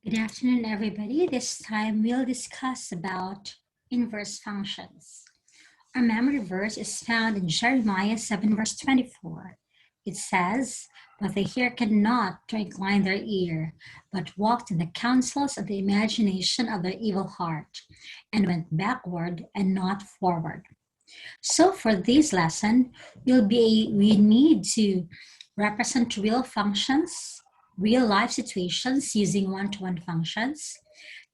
Good afternoon, everybody. This time we'll discuss about inverse functions. Our memory verse is found in Jeremiah 7 verse 24. It says, "But they hear cannot to incline their ear, but walked in the counsels of the imagination of their evil heart, and went backward and not forward." So for this lesson, we need to represent real functions, real life situations using one-to-one functions,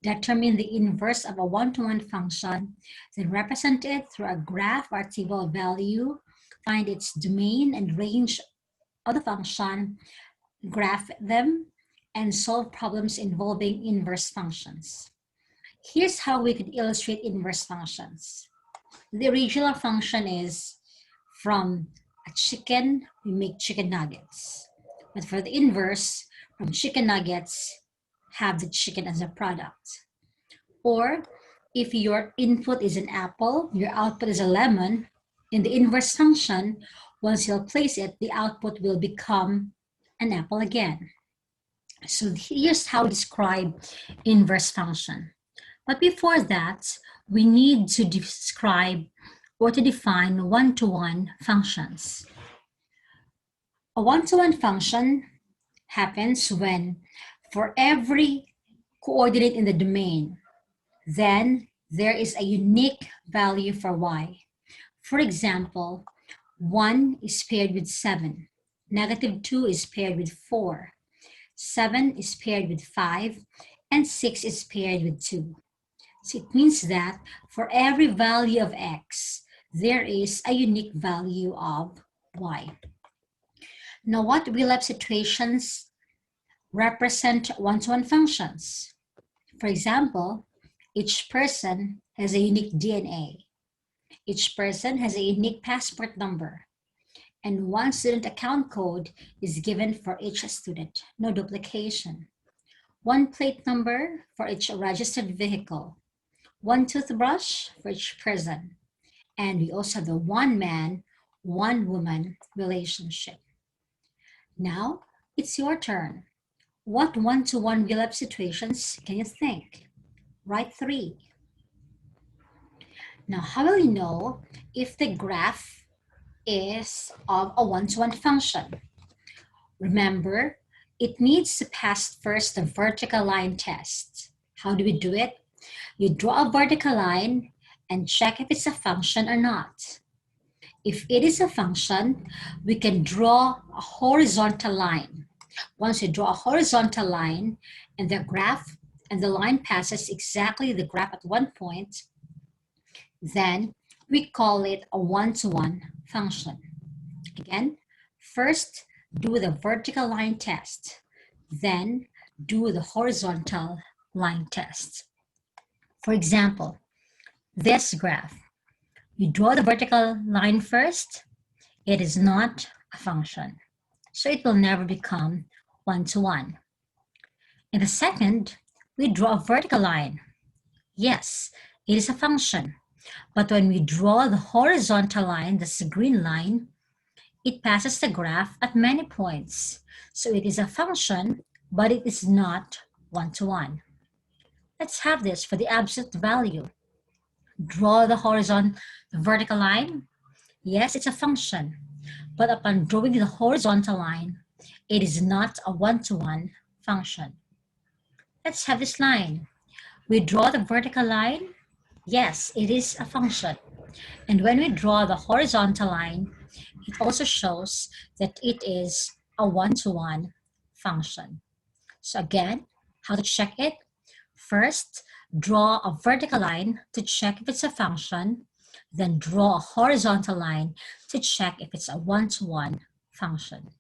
determine the inverse of a one-to-one function, then represent it through a graph or table of value, find its domain and range of the function, graph them, and solve problems involving inverse functions. Here's how we could illustrate inverse functions. The original function is from a chicken, we make chicken nuggets. But for the inverse, from chicken nuggets, have the chicken as a product. Or if your input is an apple, your output is a lemon, in the inverse function, once you'll place it, the output will become an apple again. So here's how we describe inverse function. But before that, we need to describe or to define one-to-one functions. A one-to-one function happens when for every coordinate in the domain, then there is a unique value for y. For example, 1 is paired with 7, -2 is paired with 4, 7 is paired with 5, and 6 is paired with 2. So it means that for every value of x, there is a unique value of y. Now, what real-life situations represent one-to-one functions? For example, each person has a unique DNA. Each person has a unique passport number. And one student account code is given for each student, no duplication. One plate number for each registered vehicle. One toothbrush for each person. And we also have the one man, one woman relationship. Now, it's your turn. What one-to-one real-life situations can you think? Write 3. Now, how will you know if the graph is of a one-to-one function? Remember, it needs to pass first the vertical line test. How do we do it? You draw a vertical line and check if it's a function or not. If it is a function, we can draw a horizontal line. Once you draw a horizontal line and the graph and the line passes exactly the graph at one point, then we call it a one-to-one function. Again, first do the vertical line test, then do the horizontal line test. For example, this graph, you draw the vertical line first, it is not a function. So it will never become one-to-one. In the second, we draw a vertical line. Yes, it is a function. But when we draw the horizontal line, that's the green line, it passes the graph at many points. So it is a function, but it is not one-to-one. Let's have this for the absolute value. Draw the vertical line. Yes, it's a function, but upon drawing the horizontal line, it is not a one-to-one function. Let's have this line. We draw the vertical line. Yes, it is a function. And when we draw the horizontal line, it also shows that it is a one-to-one function. So again, how to check it? First, draw a vertical line to check if it's a function, then draw a horizontal line to check if it's a one-to-one function.